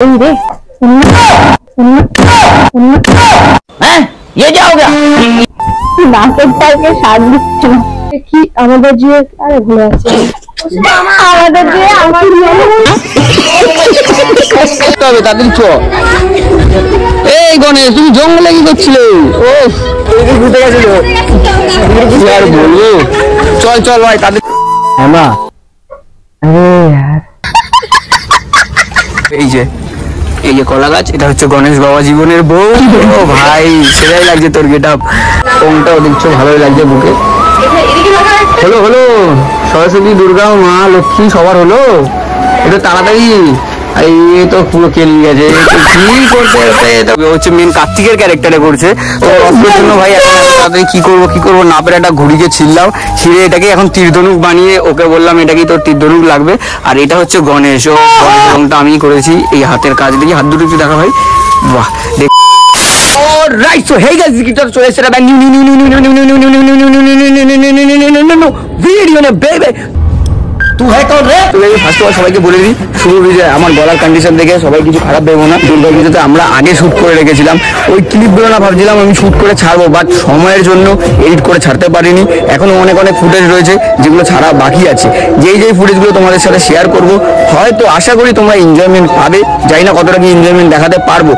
ये क्या हो गया? नाकेর পালকে সাজ দিচ্ছে না কি আমাদের যে আরে ভুলে আছে আমাদের যে আমার তবে তাদের চ এই গণেশ তুমি জঙ্গলে কি করছিলে? ও এই ঘুরতে গেছিল কি আর বলবো। চল চল ভাই তাদের মা আরে यार এই যে কলা গাছ এটা হচ্ছে গণেশ বাবা জীবনের বউ। ও ভাই সেটাই লাগছে তোর গেটআপ কোনটাও দেখছো ভালোই লাগছে বুকে। হলো হলো সরস্বতী দুর্গা মা লক্ষ্মী সবার হলো এটা তাড়াতাড়ি। এই তো পুরো কেলি গেছে কি করতে হচ্ছে মেন কার্তিকের ক্যারেক্টারে করছে তো অস্ত্রের জন্য ভাই এখন তাড়াতাড়ি কি করবো না পেরে একটা ঘুড়িকে ছিললাম ছিঁড়ে এটাকে এখন তীরধনুক বানিয়ে ওকে বললাম এটা কি তোর তীরধনুক লাগবে। আর এটা হচ্ছে গণেশ ও রংটা আমি করেছি এই হাতের কাজ দেখি হাত দুটো একটু দেখা ভাই বাহ দেখ রাইট সো হেই গাইস কি চলে এসেছে ভিডিও না বেবি তুই হ্যাঁ কর রে। তুই ফার্স্ট অফ অল সবাইকে বলে দিই শুভ বিজয় আমার গলার কন্ডিশন দেখে সবাই কিছু খারাপ ভেবো না। দুর্গা পুজোতে আমরা আগে শুট করে রেখেছিলাম ওই ক্লিপগুলো না ভাবছিলাম আমি শুট করে ছাড়বো বাট সময়ের জন্য এডিট করে ছাড়তে পারিনি। এখনো অনেক ফুটেজ রয়েছে যেগুলো ছাড়া বাকি আছে যেই ফুটেজগুলো তোমাদের সাথে শেয়ার করবো হয়তো আশা করি তোমরা এনজয়মেন্ট পাবে। জানি না কতটা কি এনজয়মেন্ট দেখাতে পারবো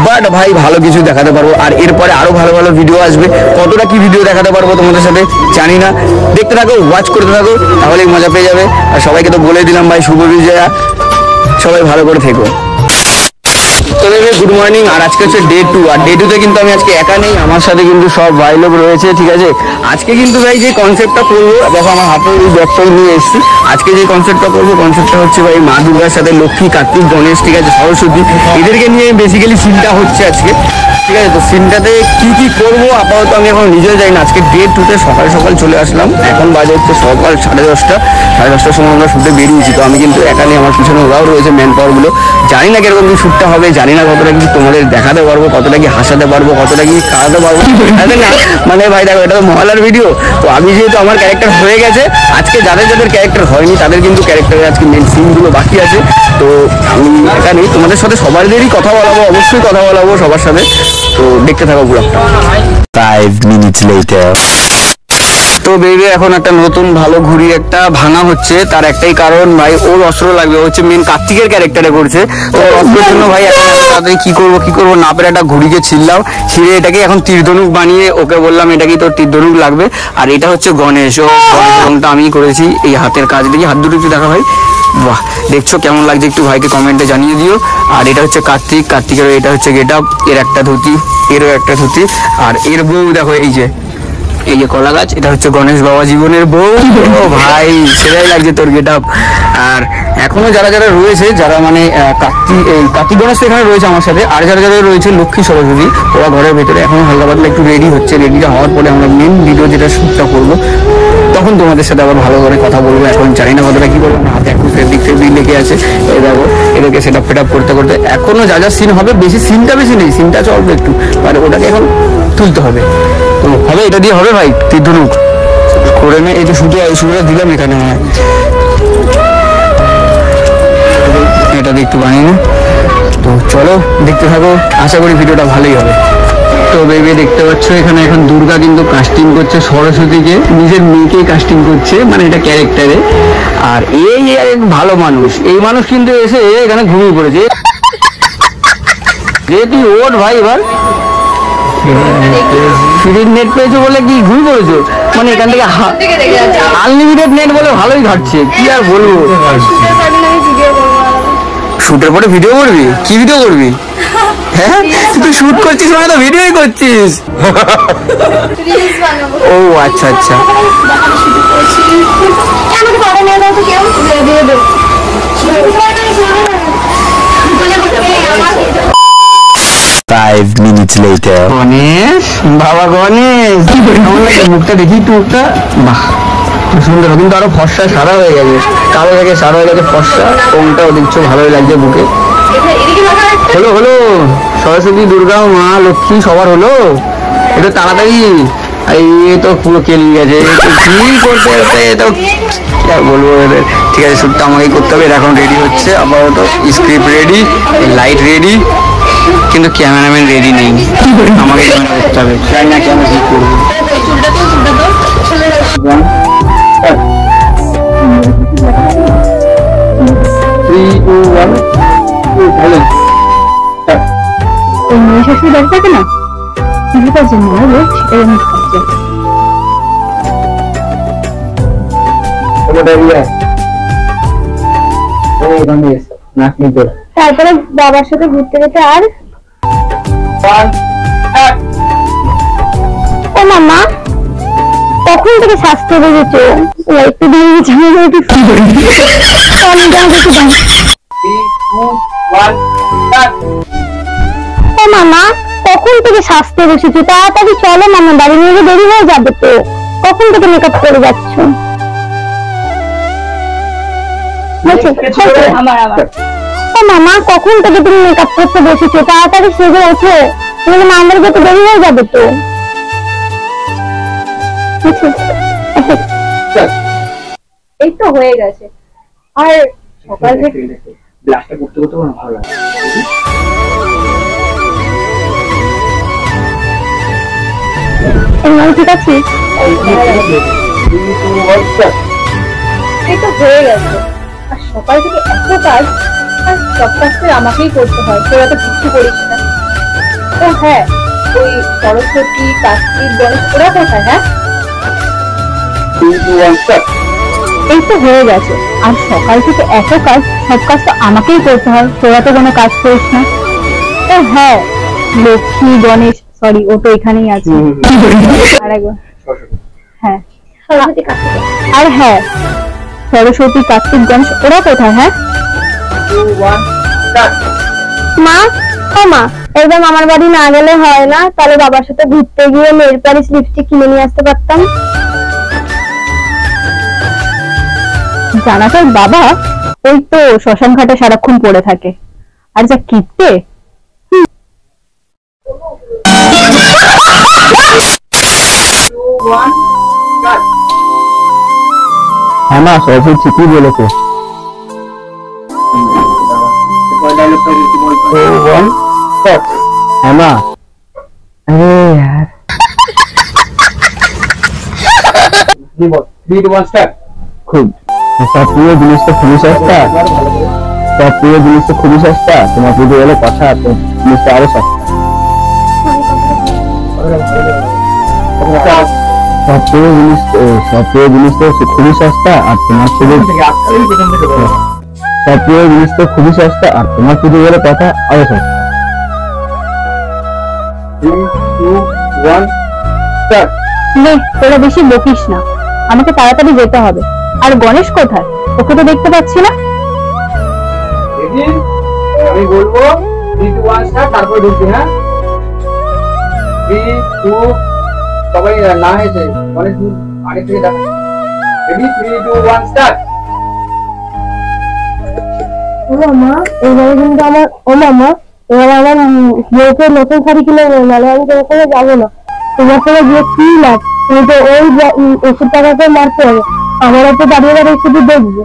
বাট ভাই ভালো কিছু দেখাতে পারবো। আর এরপরে আরো ভালো ভালো ভিডিও আসবে কতটা কি ভিডিও দেখাতে পারবো তোমাদের সাথে জানি না। দেখতে থাকো ওয়াচ করতে থাকো তাহলেই মজা পেয়ে যাবে। আর সবাইকে তো বলে দিলাম ভাই শুভ বিজয়া সবাই ভালো করে থেকো। Good morning. আর আজকে হচ্ছে ডে 2 আর ডে 2 তে কিন্তু আমি আজকে একা নেই আমার সাথে কিন্তু সব ভাই লোক রয়েছে ঠিক আছে। আজকে কিন্তু ভাই যে কনসেপ্টটা করবো দেখো আমার হাতে এই ব্যাগটাই নিয়ে এসেছি। আজকে যে কনসেপ্টটা করবো কনসেপ্টটা হচ্ছে ভাই মা দুর্গার সাথে লক্ষ্মী কার্তিক গণেশ ঠিক আছে সরস্বতী এদেরকে নিয়ে বেসিক্যালি সিনটা হচ্ছে আজকে ঠিক আছে। তো সিনটাতে কি করবো আপাতত আমি এখন নিজেও যাই না। আজকে ডে 2 তে সকাল সকাল চলে আসলাম এখন বাজে হচ্ছে সকাল 10:30 সময় আমরা শুটে বেরিয়েছি। তো আমি কিন্তু একা নেই আমার পিছনে ওরাও রয়েছে ম্যান পাওয়ার গুলো। জানি না কিরকম কি শুটটা হবে জানি না কতটা কি তোমাদের দেখাতে পারবো কতটা কি হাসাতে পারবো কতটা কি কাঁদাতে পারবো না মানে ভাই দেখো এটা তো মহলার ভিডিও। তো আমি যেহেতু আমার ক্যারেক্টার হয়ে গেছে আজকে যাদের ক্যারেক্টার হয়নি তাদের কিন্তু ক্যারেক্টারের আজকে মেন সিনগুলো বাকি আছে। তো আমি একা নেই তোমাদের সাথে সবারদেরই কথা বলাবো অবশ্যই কথা বলাবো সবার সাথে। তো দেখতে থাকো ব্লগটা। 5 minutes later তো বেবি এখন একটা নতুন ভালো ঘুড়ি একটা ভাঙা হচ্ছে তার একটাই কারণ ভাই ওর অস্ত্র লাগবে হচ্ছে মেন কার্তিকের ক্যারেক্টারে করছে তো অস্ত্রের জন্য ভাই এখন তাড়াতাড়ি কি করবো না পেরে একটা ঘুড়িকে ছিললাম ছিঁড়ে এটাকে এখন তীরধনুক বানিয়ে ওকে বললাম এটা কি তোর তীরধনুক লাগবে। আর এটা হচ্ছে গণেশ ও রংটা আমি করেছি এই হাতের কাজ দেখি হাত দুটো একটু দেখা ভাই বাহ দেখছো কেমন লাগছে একটু ভাইকে কমেন্টে জানিয়ে দিও। আর এটা হচ্ছে কার্তিকের এটা হচ্ছে গেটআপ এর একটা ধুতি এরও একটা ধুতি আর এর বউ দেখো এই যে কলা গাছ এটা হচ্ছে গণেশ বাবা জীবনের বউ। ও ভাই সেটাই লাগছে তোর গেটআপ। আর এখনো যারা রয়েছে যারা মানে কার্তিক গণেশ এখানে রয়েছে আমার সাথে আর যারা রয়েছে লক্ষ্মী সরস্বতী ওরা ঘরের ভেতরে এখনো হালকা পাতলা একটু রেডি হচ্ছে। রেডিটা হওয়ার পরে আমরা মেন ভিডিও যেটা শুটটা করবো তখন তোমাদের সাথে আবার ভালো করে কথা বলবো। এখন জানি না কতটা কি করবো না হাতে একটু ফেব্রিক লেগে আছে এই দেখো এদেরকে সেট আপ করতে এখনো যা সিন হবে বেশি নেই সিনটা চলবে একটু মানে ওটাকে এখন তুলতে হবে। তো হবে এটা দিয়ে হবে ভাই তীরধনুক করে নে এই যে শুধু দিলাম এখানে এটা দিয়ে একটু বানিয়ে নে। তো চলো দেখতে থাকো আশা করি ভিডিওটা ভালোই হবে। তো বেবি দেখতে পাচ্ছ এখানে এখন দুর্গা কিন্তু কাস্টিং করছে সরস্বতীকে নিজের মেয়েকেই কাস্টিং করছে মানে এটা ক্যারেক্টারে। আর এই ভালো মানুষ এই মানুষ কিন্তু এসে এখানে ঘুমিয়ে পড়েছে যে তুই ওঠ ভাই এবার ফ্রির নেট পেয়েছো বলে কি ঘুমিয়ে পড়েছো মানে এখান থেকে আনলিমিটেড নেট বলে ভালোই ঘাটছে কি আর বলবো। শুটের পরে ভিডিও করবি কি ভিডিও করবি? হ্যাঁ তুই শুট করছিস মানে তো ভিডিওই করছিস। ও আচ্ছা আচ্ছা 5 minutes later গণেশ বাবা গণেশ মুখটা দেখি একটু মুখটা বাহ সুন্দর কিন্তু আরো ফর্সা সাদা হয়ে গেছে কালো থেকে সাদা হয়ে গেছে ফর্সা কোনটাও দেখছো ভালোই লাগছে বুকে। হলো সরস্বতী দুর্গা মা লক্ষ্মী সবার হলো এটা তাড়াতাড়ি ये तो পুরো কেলি গেছে, কি করতে হচ্ছে এ তো কি আর বলবো এদের। ঠিক আছে, শ্যুটটা আমাকেই করতে হবে। এখন রেডি হচ্ছে আপাতত, স্ক্রিপ্ট রেডি, লাইট রেডি, কিন্তু ক্যামেরাম্যান রেডি নেই। আমাকে করতে হবে, জানি না কেন কি করবো। মেয়ে শ্বশুর বাড়ি থাকে না, জীবিকার জন্য হবে সেটাই আমি ভাবছি। তারপরে বাবার সাথে ঘুরতে যেতে। আর ও মামা কখন থেকে স্বাস্থ্য বেড়েছে, একটু দিয়ে ও মামা কখন থেকে স্বাস্থ্য বসেছে, তাড়াতাড়ি চলো মামা, বাড়ি নিয়ে দেরি হয়ে যাবে তো। কখন থেকে মেকআপ করে যাচ্ছ? ও মামা কখন থেকে তুমি মেকআপ করতে বসেছো, তাড়াতাড়ি সেজে ওঠো, তুমি মামার যেতে দেরি হয়ে যাবে তো। এই তো হয়ে গেছে। আর সকাল থেকে ব্লাস্টটা করতে করতে আমার ভালো লাগে। ঠিক আছে, এই তো হয়ে গেছে। আর সকাল থেকে এত কাজ, আর সব কাজটা আমাকেই করতে হয়, তোরা তো কিচ্ছু করিস না। ও হ্যাঁ, ওই সরস্বতী, কার্তিক, গণেশ ওরা কোথায়? হ্যাঁ এই তো হয়ে গেছে। আর সকাল থেকে এত কাজ, সব কাজ তো আমাকেই করতে হয়, তোরা তো কোনো কাজ করিস না। ও হ্যাঁ, লক্ষ্মী, গণেশ, সরি ও তো এখানেই আছে। হ্যাঁ, আর হ্যাঁ সরস্বতী, কার্তিক, গণেশ ওরা কোথায়? হ্যাঁ মা, ও মা একদম আমার বাড়ি না গেলে হয় না? তাহলে বাবার সাথে ঘুরতে গিয়ে নেল পালিশ, লিপস্টিক কিনে নিয়ে আসতে পারতাম। জানা তোর বাবা ওই তো শ্মশান ঘাটে সারাক্ষণ পড়ে থাকে, আর যা কিপটে। হ্যাঁ মা, সরস্বতী ঠিকই বলেছে। হ্যাঁ মা, আরে यार খুব সব প্রিয় জিনিস তো খুবই সস্তা, সব প্রিয় জিনিস তো খুবই সস্তা, তোমার পুজো হলে কথা, তো জিনিসটা আরো সস্তা। সব প্রিয় জিনিস তো খুবই সস্তা, আর তোমার পুজো সব প্রিয় জিনিস তো খুবই সস্তা, আর তোমার পুজো হলে কথা আরো সস্তা। 3, 2, 1 স্টার্ট। তোরা বেশি বকিস না, আমাকে তাড়াতাড়ি যেতে হবে। আর গণেশ কোথায়? ওকে তো দেখতে পাচ্ছি না। আমি বলবো 3, 2, 1 স্টার্ট, তারপর ঢুকবি। হ্যাঁ 3, 2 সবাই না হয়েছে, গণেশ আগে থেকে দেখা। Ready 3, 2, 1 start. ও মামা এবারে কিন্তু আমার, ও মামা এবারে আমার বউকে নতুন শাড়ি কিনে দেবো, নাহলে আমি তোমার সঙ্গে যাবো না। তোমার সঙ্গে গিয়ে কি লাভ, তুমি তো ওই ওষুধ টাকাকে মারতে হবে, আমারও তো দাঁড়িয়ে দাঁড়িয়ে শুধু দেখবো।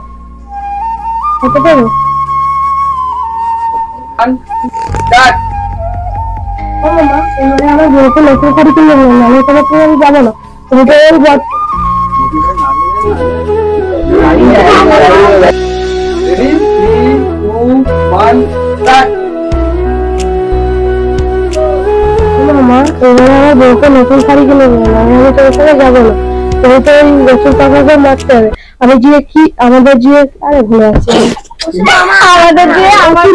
হতে পারো? ও মামা এবারে আমার বউকে নতুন শাড়ি কিনে দেবো, নাহলে তোমার সঙ্গে আমি যাবো না, তুমি তো ওই Ready? 3, 2, 1 start. মামা এবারে আমার বউকে নতুন শাড়ি কিনে দেবো, নাহলে আমি তোমার সঙ্গে যাবো না, তুমি তো ওই ওষুধ টাকাকে মারতে হবে। আমি যে কি আমাদের যে, আরে ভুলে আছে আমাদের যে আমার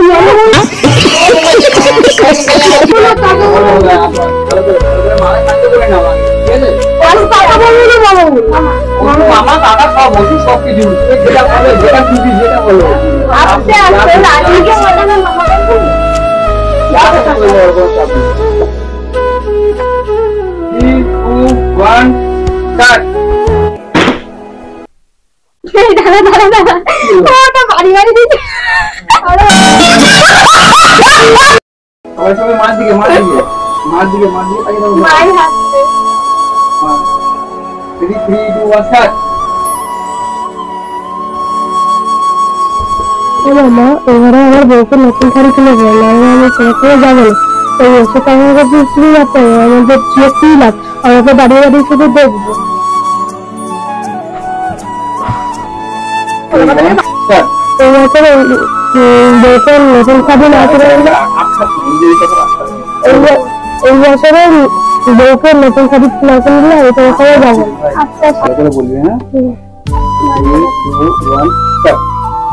মামা দাদা সব ওষুধ সব কিছু যেটা বলো, যেটা খুশি যেটা বলো। আস্তে আস্তে রানীকে বলে না মামাকে বলো। 3, 2, 1 স্টার্ট। দাঁড়া দাঁড়া দাঁড়া, ওটা বাড়ি বাড়ি দিচ্ছে। সবাই সবাই মার দিকে তাকিয়ে দাও। মায়ের হাসছে। Ready, 3, 2, 1, start. ও মামা, এবারে আমার বউকে নতুন শাড়ি কিনে দেয়, নাহলে আমি সেখানে যাবো না। এই এসে টাকা বিক্রি করতে হবে, আমাদের কি লাভ? আমাকে দাঁড়িয়ে দাঁড়িয়ে শুধু দেখবো। Start. এই বছরে বউকে নতুন শাড়ি না কিনে দিলে, এই বছরে বউকে নতুন শাড়ি না কিনে দিলে আমি তোমার সঙ্গে যাবো না। বলবি, হ্যাঁ? 3, 2, 1, start.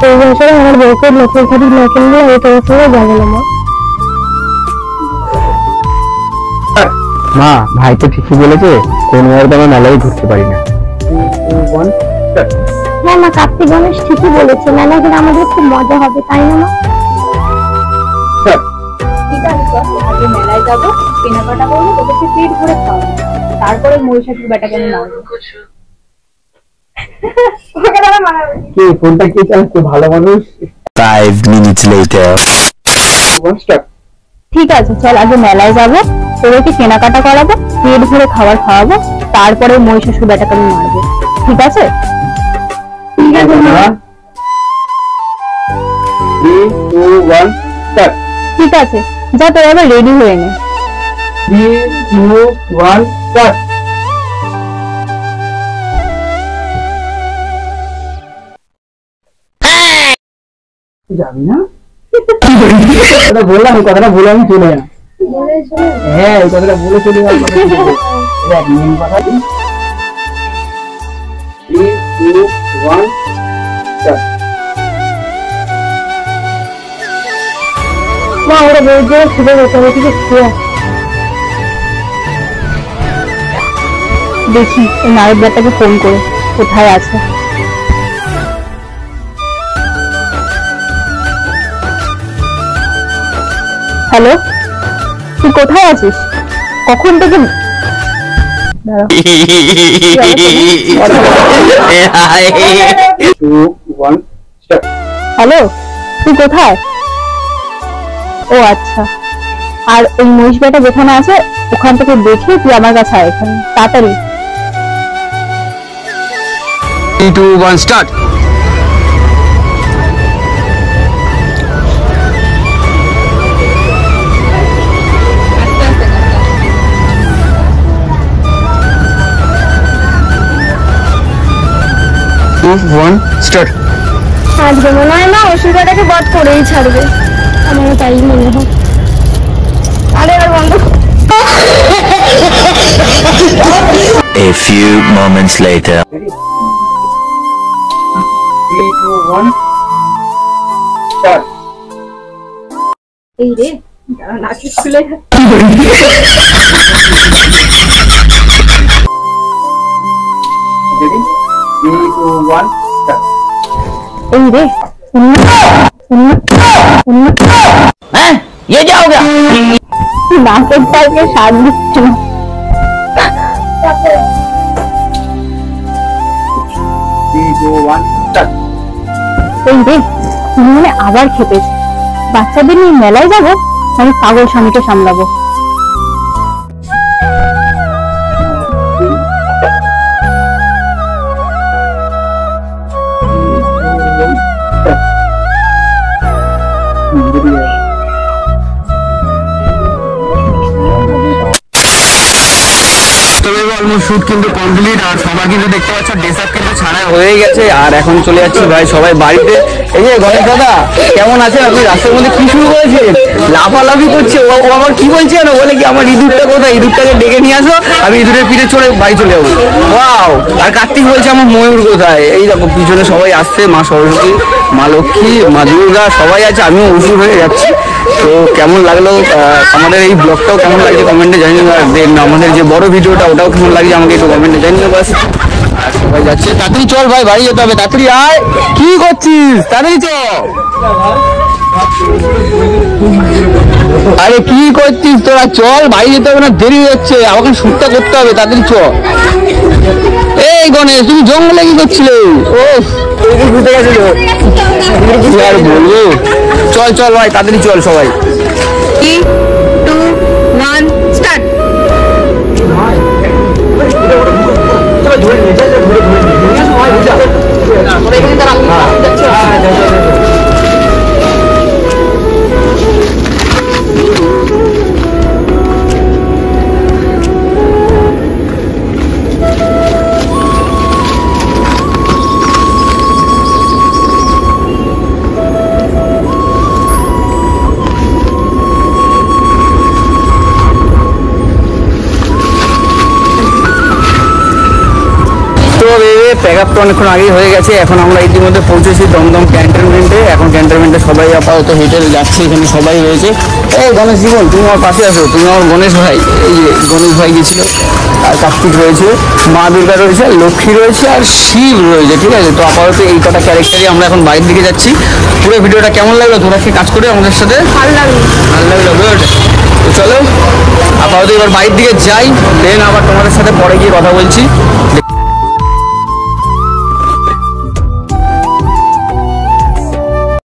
এই বছরে আমার বউকে নতুন শাড়ি না কিনে দিলে আমি তোমার সঙ্গে যাবো না মা। মা, ভাই তো ঠিকই বলেছে, কোন মেয়ের আমরা মেলায় ঘুরতে পারি না। 3, 2, 1, start. হ্যাঁ মা, কার্তিক গণেশ ঠিকই বলেছে, মেলা গেলে আমাদের খুব মজা হবে, তাই না মা? Start. ঠিক আছে, চল আগে মেলায় যাবো, কেনাকাটা করবো, তোদেরকে পেট ভরে খাওয়াবো, তারপরে মহিষাসুর বেটাকে আমি মারবো। ওকে দাদা মারাবে। কি ফোনটা কে চালাচ্ছে? ভালো মানুষ। 5 minutes later. 1, start. ঠিক আছে, চল আগে মেলায় যাবো, তোদেরকে কেনাকাটা করাবো, পেট ভরে খাবার খাওয়াবো, তারপরে মহিষাসুর বেটাকে আমি মারবো। ঠিক আছে? ঠিক আছে মা। 3, 2, 1, start. ঠিক আছে, যা তোর এবার রেডি হয়ে নে। 3, 2, 1, start. যাবি না? কথা বললাম, কথাটা বলে আমি চলে যাই। হ্যাঁ, এই কথাটা বলে চলে যাওয়ার কথা ছিল। দেখ, মেন কথা কি? 3, 2, 1, start. মা, ওরা বউর জন্য খিদে পেয়েছে, আমি কিছু খেয়ে আসি। দেখি এই নারদ বেটাকে ফোন করে কোথায় আছে। হ্যালো, তুই কোথায় আছিস? কখন থেকে দাঁড়া। 2, 1, start. হ্যালো, তুই কোথায়? ও আচ্ছা, আর ওই মহিষ বেটা যেখানে আছে ওখান থেকে দেখে তুই আমার কাছে আয় এখানে তাড়াতাড়ি। 3, 2, 1, start. Two, 1, start. আজকে মনে হয় না অসুবিধাটাকে বধ করেই ছাড়বে, আমার তাই মনে হয়। আরে আর বন্ধ। A few moments later. 3, 2, 1, start. এই রে, দাঁড়া নাকি খুলে Ready? 3, 2, 1, start. এই রে নাকের টাইপে সার দিচ্ছে না। 3, 2, 1, start. এই রে, মানে আবার খেপেছে। বাচ্চাদের নিয়ে মেলায় যাবো, আমি পাগল স্বামীকে সামলাবো। শুট কিন্তু কমপ্লিট, আর সবাই কিন্তু দেখতে পাচ্ছ ড্রেস আপ কিন্তু ছাড়া হয়ে গেছে, আর এখন চলে যাচ্ছি ভাই সবাই বাড়িতে। এই যে গণেশ দাদা কেমন আছেন আপনি? রাস্তার মধ্যে কি শুরু করেছেন? লাফালাফি করছে ও আবার কি বলছে না, বলে কি আমার ইঁদুরটা কোথায়, ইঁদুরটাকে ডেকে নিয়ে আসো, আমি ইঁদুরের পিঠে চড়ে বাড়ি চলে যাবো। ওয়াও! আর কার্তিক বলছে আমার ময়ূর কোথায়। এই দেখো পিছনে সবাই আসছে, মা সরস্বতী, মা লক্ষ্মী, মা দুর্গা সবাই আছে, আমিও উসুর হয়ে যাচ্ছি। তো কেমন লাগলো আমাদের এই ব্লগটাও কেমন লাগছে কমেন্টে জানিয়ে দেন, আমাদের যে বড় ভিডিওটা ওটাও কেমন লাগছে আমাকে একটু কমেন্টে জানিয়ে। বাস আর সবাই যাচ্ছে, তাড়াতাড়ি চল ভাই, বাড়ি যেতে হবে, তাড়াতাড়ি আয়। কি করছিস? তাড়াতাড়ি চ। আরে কি করছিস তোরা? চল, বাড়ি যেতে হবে না, দেরি হচ্ছে, আমাকে শুটটা করতে হবে, তাড়াতাড়ি চ। এই গণেশ, তুমি জঙ্গলে কি করছিলে? ও ঘুরতে গেছিল, কি আর বলবো। চল চল ভাই, তাড়াতাড়ি চল সবাই। 3, 2, 1, start. প্যাক আপ তো অনেকক্ষণ আগেই হয়ে গেছে। এখন আমরা ইতিমধ্যে পৌঁছেছি দমদম ক্যান্টনমেন্টে। এখন ক্যান্টনমেন্টে সবাই আপাতত হেঁটে যাচ্ছে, এখানে সবাই রয়েছে। এই গণেশ জীবন, তুমি আমার পাশে আসো, তুমি আমার গণেশ ভাই। এই যে গণেশ ভাই গেছিল, আর কার্তিক রয়েছে, মা দুর্গা রয়েছে, আর লক্ষ্মী রয়েছে, আর শিব রয়েছে, ঠিক আছে। তো আপাতত এই কটা ক্যারেক্টারই আমরা এখন বাইরের দিকে যাচ্ছি। পুরো ভিডিওটা কেমন লাগলো, তোরা কি কাজ করে আমাদের সাথে? ভালো লাগলো। ভালো লাগলো, গুড। তো চলো আপাতত এবার বাইরের দিকে যাই, দেন আবার তোমাদের সাথে পরে গিয়ে কথা বলছি।